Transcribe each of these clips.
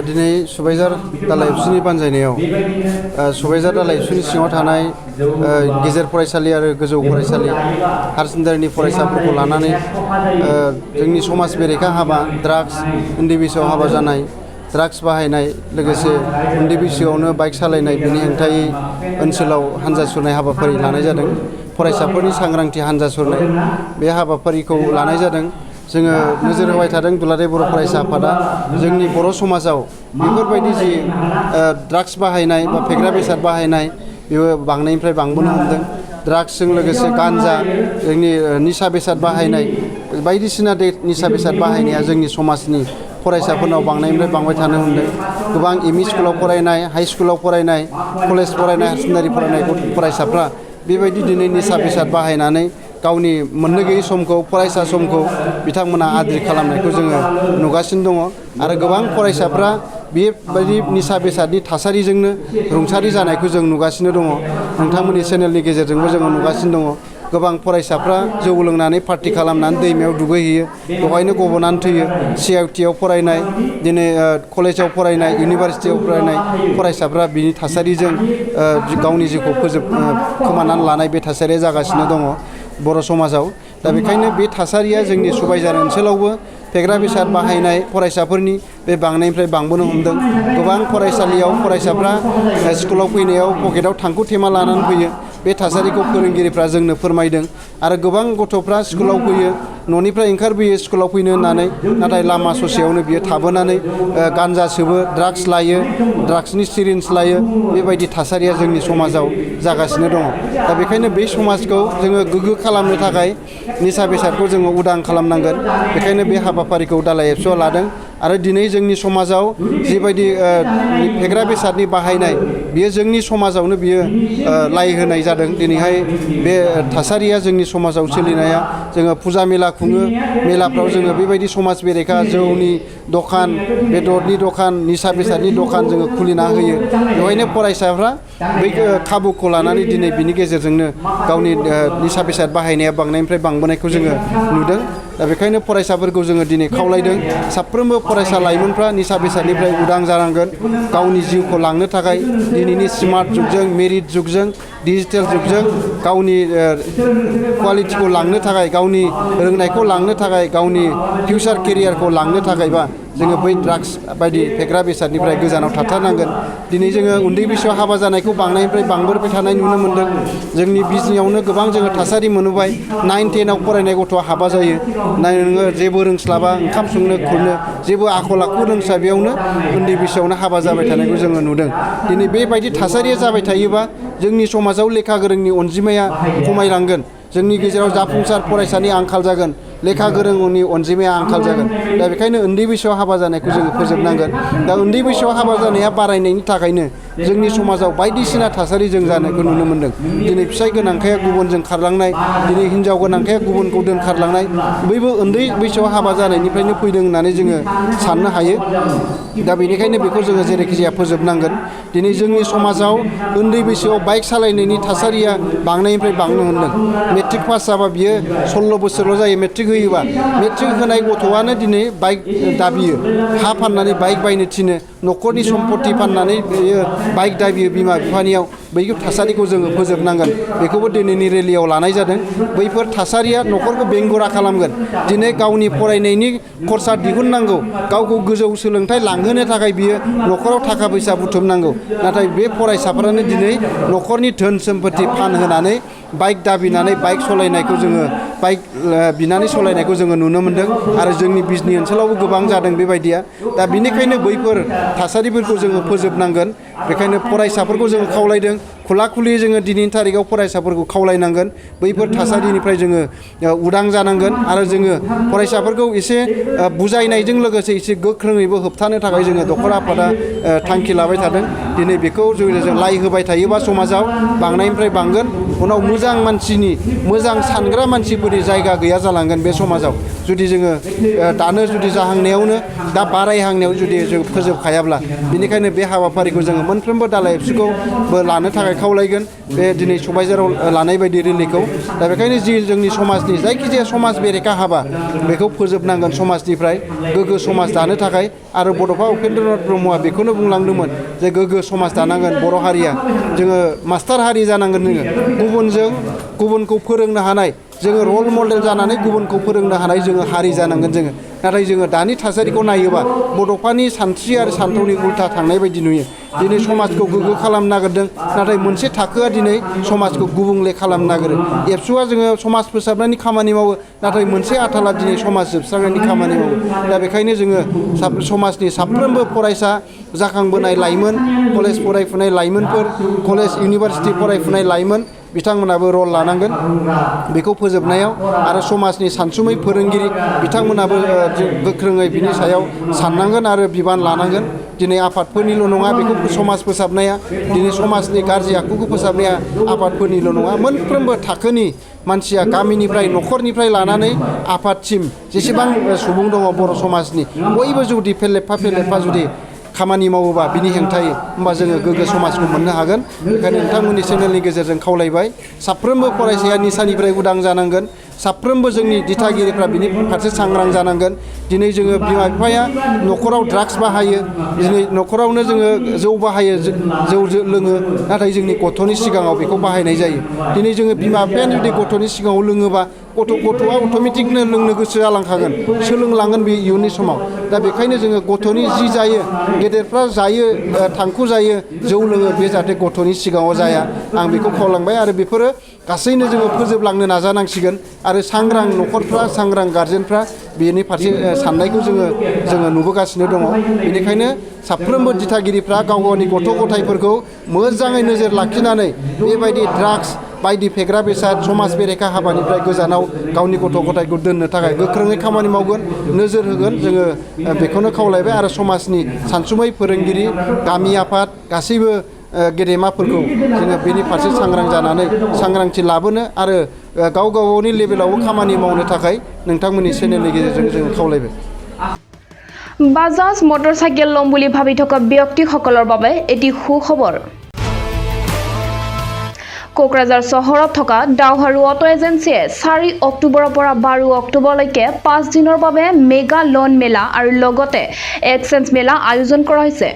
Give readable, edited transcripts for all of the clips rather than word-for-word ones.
दिनै सुबाइजार दालाइ एबसुनि बानजायनायाव सुबाइजार दालाइ एबसुनि सिङाव थानाय गेजेर फरायसालि आरो गोजौ फरायसालि हायार सेकेन्डारिनि फरायसाफोरखौ लानानै जोंनि समाज बेरेखा हाबा ड्राग्स उन्दै बैसोआव हाबा जानाय ड्राग्स बाहायनाय लोगोसे उन्दै बैसोआवनो बाइक सालायनाय बेनि हेंथायै ओनसोलाव हानजा सुरनाय हाबाफारि लानाय जादों। फरायसाफोरनि सांग्रांथि हानजा सुरनाय बे हाबाफारिखौ लानाय जादों। जोङो नोजोर होबाय थादों दुलाराय बर' फरायसा आफादा जोंनि बर' समाजाव बेफोरबायदि जि ड्राग्स बाहायनाय बा फेग्रा बेसाद बाहायनाय बेयो बांनायनिफ्राय बांबोनो हमदों। ड्राग्सजों लोगोसे गान्जा जोंनि निसा बेसाद बाहायनाय बायदिसिना निसा बेसाद बाहायनाया जोंनि समाजनि फरायसाफोरनाव बांनायनिफ्राय बांबाय थानो हमदों। गोबां एमइ स्कुलाव फरायनाय हाइ स्कुलाव फरायनाय कलेज फरायनाय हायार सेकेन्डारि फरायनाय फरायसाफ्रा बेबायदि दिनै निसा बेसाद बाहायनानै गावनि मोननो गैयै समखौ फरायसा समखौ बिथांमोना आद्रि खालामनायखौ जोङो नुगासिनो दङ आरो गोबां फरायसाफ्रा बेबायदि निसा बेसादनि थासारिजोंनो रुंसारि जानायखौ जों नुगासिनो दङ। नोंथांमोननि चेनेलनि गेजेरजोंबो जोङो नुगासिनो दङ। गोबां फरायसाफ्रा जौ लोंनानै पार्टि खालामनानै दैमायाव दुगैहैयो बेवहायनो गब'नानै थैयो। CIUTआव फरायनाय दिनै कलेजाव फरायनाय इउनिभारसिटियाव फरायनाय फरायसाफ्रा बिनि थासारिजों गावनि जिउखौ खोमानानै लानाय बे थासारिया जागासिनो दङ बर' समाजाव। दा बेखायनो बे थासारिया जोंनि सुबाइजार ओनसोलावबो फेग्रा बेसाद बाहायनाय फरायसाफोरनि बे बांनायनिफ्राय बांबोनो हमदों। गोबां फरायसालियाव फरायसाफ्रा स्कुलाव फैनायाव पकेटाव थांखु थेमा लानानै फैयो। बे थासारिखौ फोरोंगिरिफ्रा जोंनो फोरमायदों आरो गोबां गथ'फ्रा स्कुलाव फैयो न'निफ्राय ओंखारबोयो स्कुलाव फैनो होननानै नाथाय लामा ससेयावनो बियो थाबोनानै गान्जा सोबो ड्राग्स लायो ड्राग्सनि सिरिन्ज लायो। बेबायदि थासारिया जोंनि समाजाव जागासिनो दङ। दा बेखायनो बे समाजखौ जोङो गोग्गो खालामनो थाखाय निसा बेसादखौ जोङो उदां खालामनांगोन। बेखायनो बे हाबाफारिखौ दालाइ एबसुआ लादों आरो दिनै जोंनि समाजाव जिबायदि फेग्रा बेसादनि बाहायनाय बियो जोंनि समाजावनो बियो लाइ होनाय जादों। दिनैहाय बे थासारिया जोंनि समाजाव सोलिनाया जोङो फुजा मेला खुङो मेलाफ्राव जोङो बेबायदि समाज बेरेखा जौनि दखान बेदरनि दखान निसा बेसादनि दखान जोङो खुलिना होयो। बेवहायनो फरायसाफ्रा बै खाबुखौ लानानै दिनै बिनि गेजेरजोंनो गावनि निसा बेसाद बाहायनाया बांनायनिफ्राय बांबोनायखौ जोङो नुदों। दा बेखायनो फरायसाफोरखौ जोङो दिनै खावलायदों साफ्रोमबो फरायसा लाइमोनफ्रा निसा बेसादनिफ्राय उदां जानांगोन। गावनि जिउखौ लांनो थाखाय दिनैनि स्मार्ट जुगजों मेरिट जुगजों डिजिटेल जुगजों गावनि क्वालिटिखौ लांनो थाखाय गावनि रोंनायखौ लांनो थाखाय गावनि फिउचार केरियारखौ लांनो थाखायबा जोङो बै ड्राग्स बायदि फेग्रा बेसादनिफ्राय गोजानाव थाथारनांगोन। दिनै जोङो उन्दै बैसोआव हाबा जानायखौ बांनायनिफ्राय बांबोबाय थानाय नुनो मोन्दों। जोंनि बिजनियावनो गोबां जोङो थासारि मोनबाय 9, 10आव फरायनाय गथ'आ हाबा जायो। नोङो जेबो रोंस्लाबा ओंखाम संनो खुरनो जेबो आखल आखु रोंस्ला बेयावनो उन्दै बैसोआवनो हाबा जाबाय थानायखौ जोङो नुदों। दिनै बेबायदि थासारिया जाबाय थायोबा जोंनि समाजाव लेखा गोरोंनि अनजिमाया खमायलांगोन। जोंनि गेजेराव जाफुंसार फरायसानि आंखाल जागोन लेखा गोरोंनि अनजिमाया आंखाल जागोन। दा बेखायनो उन्दै बैसोआव हाबा जानायखौ जोङो फोजोबनांगोन। दा उन्दै बैसोआव हाबा जानाया बारायनायनि थाखायनो जोंनि समाजाव बायदिसिना थासारि जों जानायखौ नुनो मोन्दों। दिनै फिसाय गोनांखाया गुबुनजों खारलांनाय दिनै हिनजाव गोनांखाया गुबुनखौ दोनखारलांनाय बैबो उन्दै बैसोआव हाबा जानायनिफ्रायनो फैदों होननानै जोङो साननो हायो। दा बेनिखायनो बेखौ जोङो जेरैखि जाया फोजोबनांगोन। दिनै जोंनि समाजाव उन्दै बैसोआव बाइक सालायनायनि थासारिया बांनायनिफ्राय बांनो हमदों। मेट्रिक पास जाबा बियो 16 बोसोरल' जायो मेट्रिक होयोबा मेट्रिक होनाय गथ'आनो दिनै बाइक दाबियो हा फाननानै बाइक बायनो थिनो न'खरनि सम्पति फाननानै बियो बाइक दाबियो बिमा बिफानियाव। बै थासारिखौ जोङो फोजोबनांगोन। बेखौबो दिनैनि रेलियाव लानाय जादों। बैफोर थासारिया न'खरखौ बेंगुरा खालामगोन। दिनै गावनि फरायनायनि खरसा दिहुननांगौ गावखौ गोजौ सोलोंथाइ लांहोनो थाखाय बियो न'खराव थाखा फैसा बुथुमनांगौ। नाथाय बे फरायसाफ्रानो दिनै न'खरनि धोन सम्पति फानहोनानै बाइक दाबिनानै बाइक सालायनायखौ जोङो बाइक बिनानै सालायनायखौ जोङो नुनो मोन्दों आरो जोंनि बिजनि ओनसोलावबो गोबां जादों बेबायदिया। दा बेनिखायनो बैफोर थासारिफोरखौ जोङो फोजोबनांगोन। बेखायनो फरायसाफोरखौ जोङो खावलायदों खुला खुलि जोङो दिनैनि थारिखआव फरायसाफोरखौ खावलायनांगोन। बैफोर थासारिनिफ्राय जोङो उदां जानांगोन आरो जोङो फरायसाफोरखौ एसे बुजायनायजों लोगोसे एसे गोख्रोङैबो होबथानो थाखाय जोङो दख'रा आफादा थांखि लाबाय थादों। दिनै बेखौ जों लाइ होबाय थायोबा समाजाव बांनायनिफ्राय बांगोन। उनाव मोजां मानसिनि मोजां सानग्रा मानसिफोरनि जायगा गैया जालांगोन बे समाजाव। जुदि जोङो दानो जुदि जाहांनायावनो दा बारायहांनायाव जुदि जों फोजोबखायाब्ला बेनिखायनो बे हाबाफारिखौ जोङो मोनफ्रोमबो दालाइ एबसुखौबो लानो थाखाय खावलायगोन बे दिनै सबायझाराव लानाय बायदि रेलिखौ दा बेखायनो जि जोंनि समाजनि जायखिजाया समाज बेरेखा हाबा बेखौ फोजोबनांगोन समाजनिफ्राय गोग्गो समाज दानो थाखाय आरो बड'फा उपेन्द्रनाथ ब्रह्मआ बेखौनो बुंलांदोंमोन जे गोग्गो समाज दानांगोन बर' हारिया जोङो मास्टार हारि जानांगोन जोङो गुबुनखौ फोरोंनो हानाय जोङो रल मडेल जानानै गुबुनखौ फोरोंनो हानाय जोङो हारि जानांगोन जोङो नाथाय जोङो दानि थासारिखौ नायोबा बड'फानि सानस्रि आरो सानथौनि उल्था थांनाय बायदि नुयो दिनै समाजखौ गोग्गो खालामनो नागिरदों नाथाय मोनसे थाखोआ दिनै समाजखौ गुबुंले खालामनो नागिरो एबसुआ जोङो समाज फोसाबनायनि खामानि मावो नाथाय मोनसे आथाला दिनै समाज जोबस्रांनायनि खामानि मावो दा बेखायनो जोङो समाजनि साफ्रोमबो फरायसा जाखांबोनाय लाइमोन कलेज फरायफुनाय लाइमोनफोर कलेज इउनिभारसिटि फरायफुनाय लाइमोन बिथांमोनाबो रल लानांगोन बेखौ फोजोबनायाव आरो समाजनि सानसुमै फोरोंगिरि बिथांमोनाबो गोख्रोङै बिनि सायाव साननांगोन आरो बिबान लानांगोन दिनै आफादफोरनिल' नङा बेखौ समाज फोसाबनाया दिनै समाजनि गाज्रि आखुखौ फोसाबनाया आफादफोरनिल' नङा मोनफ्रोमबो थाखोनि मानसिया गामिनिफ्राय न'खरनिफ्राय लानानै आफादसिम जेसेबां सुबुं दङ बर' समाजनि बयबो जुदि फेलेफा जुदि खामानि मावोबा बिनि हेंथायै होमबा जोङो गोग्गो समाजखौ मोननो हागोन बेखायनो नोंथांमोननि चेनेलनि गेजेरजों खावलायबाय साफ्रोमबो फरायसाया निसानिफ्राय उदां जानांगोन साफ्रोमबो जोंनि दिथागिरिफ्रा बिनि फारसे सांग्रां जानांगोन दिनै जोङो बिमा बिफाया न'खराव ड्राग्स बाहायो दिनै न'खरावनो जोङो जौ बाहायो जौ लोङो नाथाय जोंनि गथ'नि सिगाङाव बेखौ बाहायनाय जायो दिनै जोङो बिमा बिफायानो जुदि गथ'नि सिगाङाव लोङोबा गथ'आ अट'मेटिकनो लोंनो गोसो जालांखागोन सोलोंलांगोन बे इयुननि समाव दा बेखायनो जोङो गथ'नि जि जायो गेदेरफ्रा जायो थांखु जायो जौ लोङो बे जाहाथे गथ'नि सिगाङाव जाया आं बेखौ खावलांबाय आरो बेफोरो गासैनो जोङो फोजोबलांनो नाजानांसिगोन आरो सांग्रां न'खरफ्रा सांग्रां गारजेनफ्रा बेनि फारसे साननायखौ जोङो नुबोगासिनो दङ बेनिखायनो साफ्रोमबो दिथागिरिफ्रा गाव गावनि गथ' गथायफोरखौ मोजाङै नोजोर लाखिनानै बेबायदि ड्राग्स बायदि फेग्रा बेसाद समाज बेरेखा हाबानिफ्राय गोजानाव गावनि गथ' गथायखौ दोननो थाखाय गोख्रोङै खामानि मावगोन नोजोर होगोन जोङो बेखौनो खावलायबाय आरो समाजनि सानसुमै फोरोंगिरि गामि आफाद गासैबो गेदेमाफोरखौ जोङो बेनि फारसे सांग्रां जानानै सांग्रांथि लाबोनो आरो गाव गावनि लेभेलावबो खामानि मावनो थाखाय नोंथांमोननि चेनेलनि गेजेरजों जोङो खावलायबाय বাজাজ মটৰচাইকেল ল'ম বুলি ভাবি থকা ব্যক্তিসকলৰ বাবে এটি সুখবৰ কোকৰাঝাৰ চহৰত থকা ডাউহাৰু অটো এজেন্সিয়ে 4 অক্টোবৰৰ পৰা 12 অক্টোবৰলৈকে 5 দিনৰ বাবে মেগা লোন মেলা আৰু লগতে এক্সচেঞ্জ মেলা আয়োজন কৰা হৈছে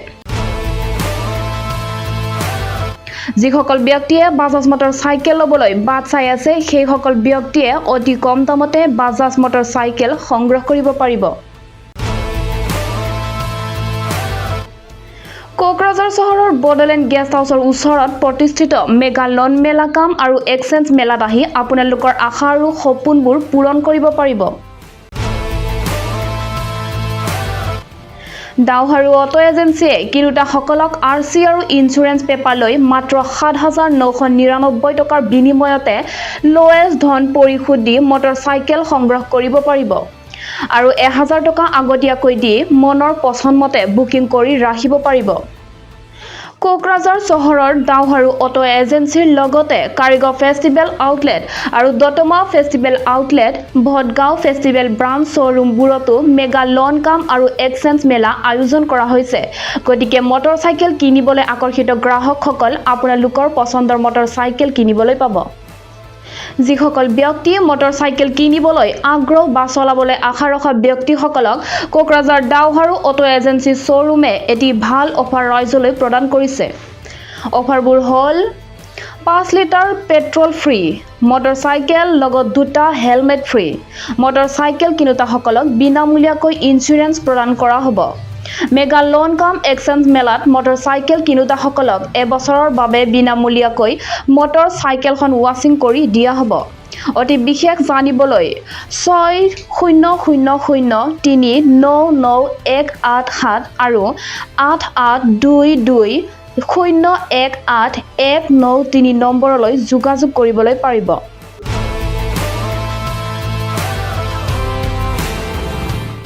যিসকল ব্যক্তিয়ে বাজাজ মটৰচাইকেল ল'বলৈ বাট চাই আছে সেই সকল ব্যক্তিয়ে অতি কম দামতে বাজাজ মটৰচাইকেল সংগ্ৰহ কৰিব পাৰিব কোকৰাঝাৰ চহৰৰ বডলেণ্ড গেষ্ট হাউচৰ ওচৰত প্ৰতিষ্ঠিত মেগা লোন মেলা কাম আৰু এক্সচেঞ্জ মেলাত আহি আপোনালোকৰ আশা আৰু সপোনবোৰ পূৰণ কৰিব পাৰিব ডাউহাৰু অটো এজেন্সিয়ে কিনোতাসকলক আৰচি আৰু ইঞ্চুৰেঞ্চ পেপাৰ লৈ মাত্ৰ 7,999 টকাৰ বিনিময়তে লোৱেষ্ট ধন পৰিশোধ দি মটৰচাইকেল সংগ্ৰহ কৰিব পাৰিব আৰু 1000 টকা আগতীয়াকৈ দি মনৰ পছন্দমতে বুকিং কৰি ৰাখিব পাৰিব কোকৰাঝাৰ চহৰৰ ডাউহাৰু অটো এজেন্সিৰ লগতে কাৰিগাঁও ফেষ্টিভেল আউটলেট আৰু Dotma festival outlet Bhotgaon festival branch শ্ব'ৰুমবোৰতো মেগা লোন কাম আৰু এক্সচেঞ্জ মেলা আয়োজন কৰা হৈছে গতিকে মটৰচাইকেল কিনিবলৈ আকৰ্ষিত গ্ৰাহকসকল আপোনালোকৰ পছন্দৰ মটৰচাইকেল কিনিবলৈ পাব যিসকল ব্যক্তি মটৰচাইকেল কিনিবলৈ আগ্ৰহ বা চলাবলৈ আশা ৰখা ব্যক্তিসকলক কোকৰাঝাৰ ডাউহাৰু অটো এজেন্সি শ্ব'ৰুমে এটি ভাল অফাৰ ৰাইজলৈ প্ৰদান কৰিছে অফাৰবোৰ হ'ল 5 লিটাৰ পেট্ৰল ফ্ৰী মটৰচাইকেল লগত 2টা হেলমেট ফ্ৰী মটৰচাইকেল কিনোতাসকলক বিনামূলীয়াকৈ ইঞ্চুৰেঞ্চ প্ৰদান কৰা হ'ব মেগা লোন কাম এক্সচেঞ্জ মেলাত মটৰচাইকেল কিনোতাসকলক এবছৰৰ বাবে বিনামূলীয়াকৈ মটৰচাইকেলখন ৱাশ্বিং কৰি দিয়া হ'ব অতি বিশেষ জানিবলৈ 6000399187 আৰু 8822018193 নম্বৰলৈ যোগাযোগ কৰিবলৈ পাৰিব